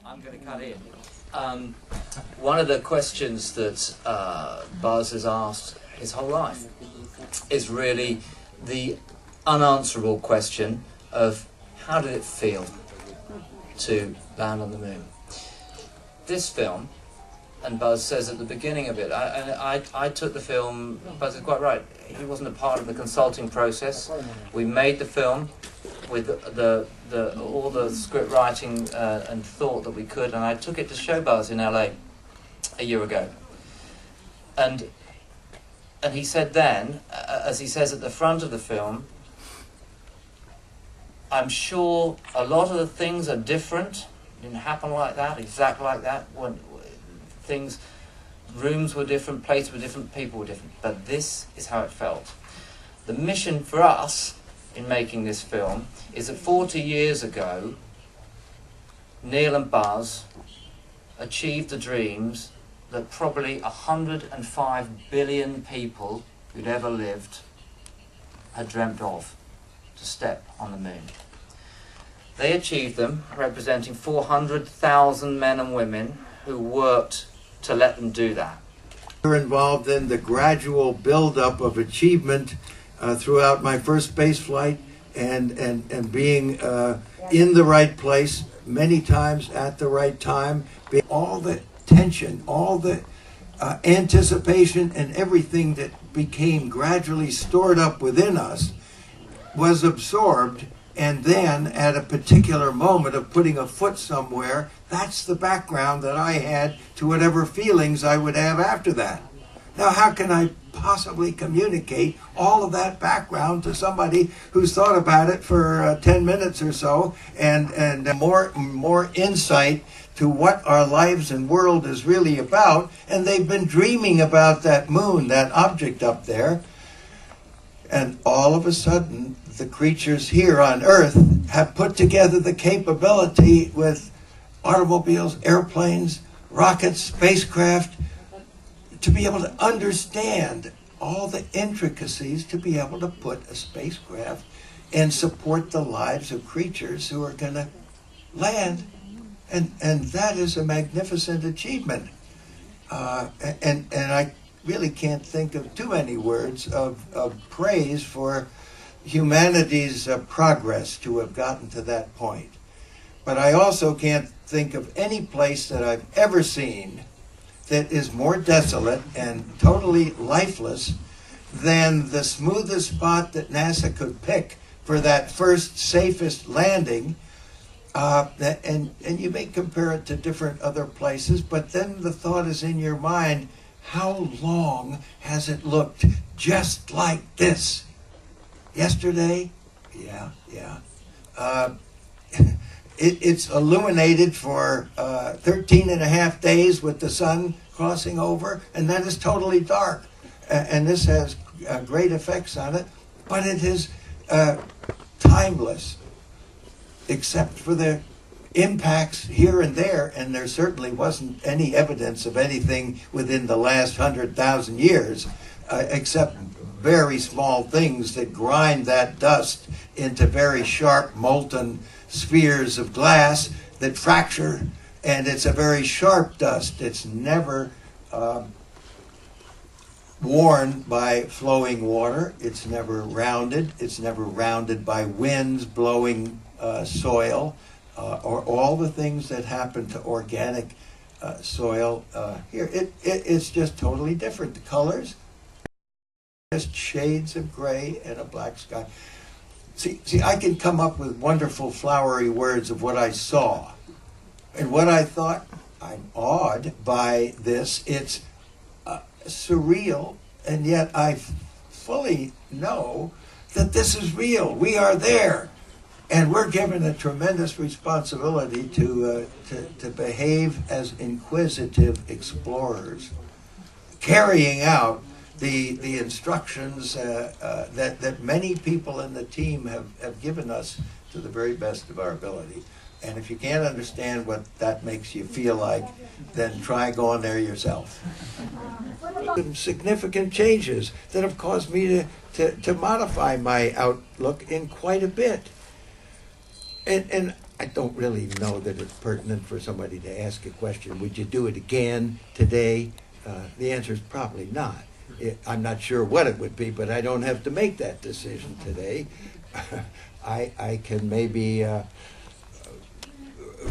I'm going to cut in. One of the questions that Buzz has asked his whole life is really the unanswerable question of how did it feel to land on the moon? This film, and Buzz says at the beginning of it, I took the film, Buzz is quite right, he wasn't a part of the consulting process. We made the film with all the script writing and thought that we could, and I took it to show Buzz in LA a year ago. And he said then, as he says at the front of the film, I'm sure a lot of the things are different. It didn't happen like that, exactly like that. When rooms were different, places were different, people were different. But this is how it felt. The mission for us in making this film is that 40 years ago, Neil and Buzz achieved the dreams that probably 105 billion people who'd ever lived had dreamt of, to step on the moon. They achieved them, representing 400,000 men and women who worked to let them do that. We're involved in the gradual build-up of achievement throughout my first space flight and being in the right place many times at the right time. All the tension, all the anticipation and everything that became gradually stored up within us was absorbed, and then at a particular moment of putting a foot somewhere, that's the background that I had to whatever feelings I would have after that. Now, how can I possibly communicate all of that background to somebody who's thought about it for 10 minutes or so, and more insight to what our lives and world is really about? And they've been dreaming about that moon, that object up there, and all of a sudden the creatures here on Earth have put together the capability with automobiles, airplanes, rockets, spacecraft, to be able to understand all the intricacies, to be able to put a spacecraft and support the lives of creatures who are going to land. And that is a magnificent achievement. And I really can't think of too many words of praise for humanity's progress to have gotten to that point. But I also can't think of any place that I've ever seen that is more desolate and totally lifeless than the smoothest spot that NASA could pick for that first safest landing. And you may compare it to different other places, but then the thought is in your mind, how long has it looked just like this? Yesterday? Yeah. It's illuminated for 13 and a half days with the sun crossing over, and then it's totally dark. And this has great effects on it, but it is timeless, except for the impacts here and there, and there certainly wasn't any evidence of anything within the last 100,000 years, except very small things that grind that dust into very sharp molten spheres of glass that fracture, and it's a very sharp dust. It's never worn by flowing water. It's never rounded. It's never rounded by winds blowing soil, or all the things that happen to organic soil here. It's just totally different. The colors, just shades of gray and a black sky. See, I can come up with wonderful flowery words of what I saw. And what I thought, I'm awed by this. It's surreal, and yet I fully know that this is real. We are there. And we're given a tremendous responsibility to behave as inquisitive explorers, carrying out the instructions that many people in the team have given us to the very best of our ability. And if you can't understand what that makes you feel like, then try going there yourself. Some significant changes that have caused me to modify my outlook in quite a bit. And I don't really know that it's pertinent for somebody to ask a question, would you do it again today? The answer is probably not. I'm not sure what it would be, but I don't have to make that decision today. I can maybe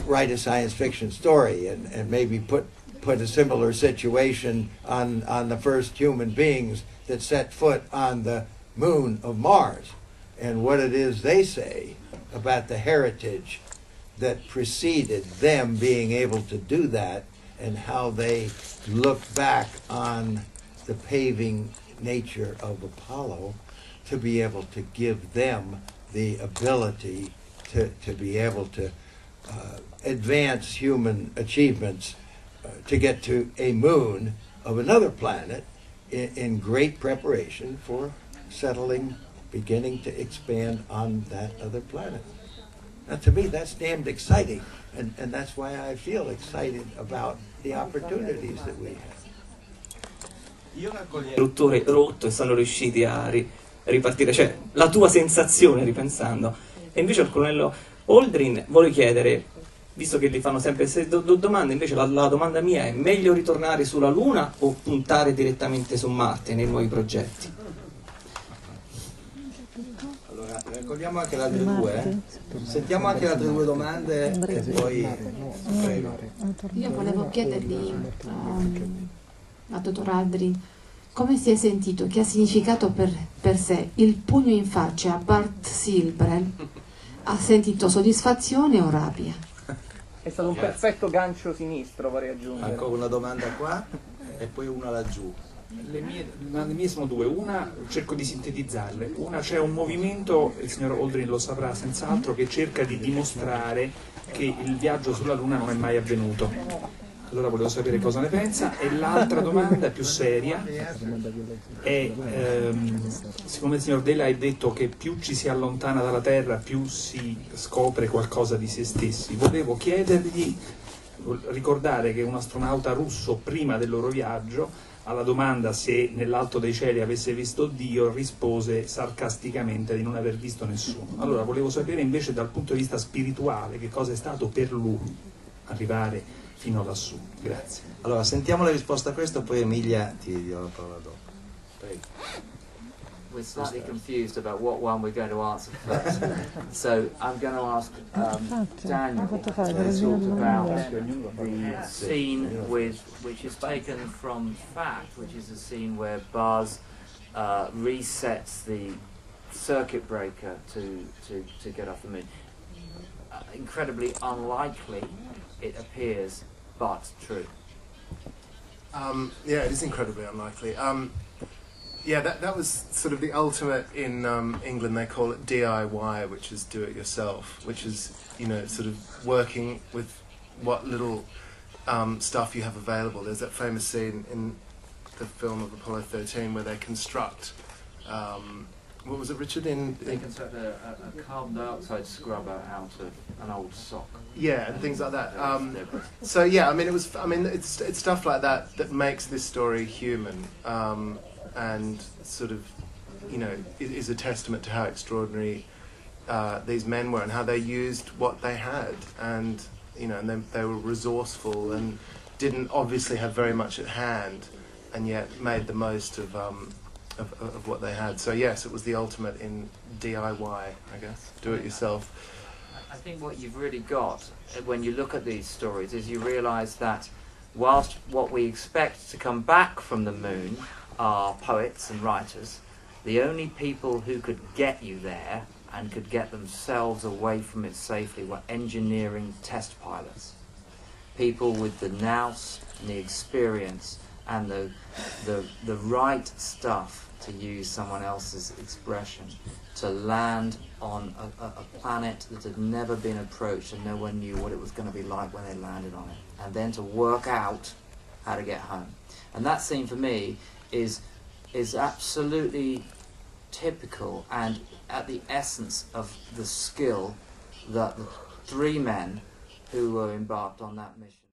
write a science fiction story and maybe put a similar situation on the first human beings that set foot on the moon of Mars, and what it is they say about the heritage that preceded them being able to do that, and how they look back on the paving nature of Apollo to be able to give them the ability to be able to advance human achievements to get to a moon of another planet in great preparation for settling, beginning to expand on that other planet. Now, to me, that's damned exciting, and that's why I feel excited about the opportunities that we have. Istruttore rotto e sono riusciti a ripartire, cioè la tua sensazione ripensando. E invece al colonnello Aldrin voglio chiedere, visto che gli fanno sempre domande, invece la domanda mia è: meglio ritornare sulla Luna o puntare direttamente su Marte nei nuovi progetti? Allora, raccogliamo anche le altre due, sentiamo anche le altre due domande e poi prego. Io volevo chiedergli a dottor Aldrin come si è sentito, che ha significato per sé il pugno in faccia a Bart Silbrel. Ha sentito soddisfazione o rabbia? È stato un perfetto gancio sinistro, vorrei aggiungere. Ancora una domanda qua e poi una laggiù. Le mie sono due, una cerco di sintetizzarle, una c'è un movimento, il signor Aldrin lo saprà senz'altro, che cerca di dimostrare che il viaggio sulla Luna non è mai avvenuto. Allora volevo sapere cosa ne pensa. E l'altra domanda più seria è, siccome il signor Dela ha detto che più ci si allontana dalla Terra più si scopre qualcosa di se stessi, volevo chiedergli, ricordare che un astronauta russo prima del loro viaggio alla domanda se nell'alto dei cieli avesse visto Dio rispose sarcasticamente di non aver visto nessuno. Allora volevo sapere invece dal punto di vista spirituale che cosa è stato per lui arrivare fino lassù. Grazie. Allora sentiamo la risposta a questo, poi Emilia ti dirò la parola dopo. Prego. We're slightly confused about what one we're going to answer first. So I'm going to ask Daniel to talk about the scene which is taken from fact, which is the scene where Buzz resets the circuit breaker to get off the moon. Incredibly unlikely, it appears, but true. Yeah, it is incredibly unlikely. Yeah, that was sort of the ultimate in England. They call it DIY, which is do it yourself, which is, you know, sort of working with what little stuff you have available. There's that famous scene in the film of Apollo 13 where they construct, what was it, Richard? They construct a carbon dioxide scrubber out of an old sock. Yeah, and things like that. So yeah, it's stuff like that that makes this story human. And sort of, you know, is a testament to how extraordinary these men were and how they used what they had, and you know, and they were resourceful and didn't obviously have very much at hand, and yet made the most of what they had. So yes, it was the ultimate in DIY, I guess, do it yourself. I think what you've really got when you look at these stories is you realise that whilst what we expect to come back from the moon are poets and writers, the only people who could get you there and could get themselves away from it safely were engineering test pilots. People with the nous and the experience and the right stuff, to use someone else's expression, to land on a planet that had never been approached and no one knew what it was going to be like when they landed on it, and then to work out how to get home. And that scene for me is absolutely typical and at the essence of the skill that the three men who were embarked on that mission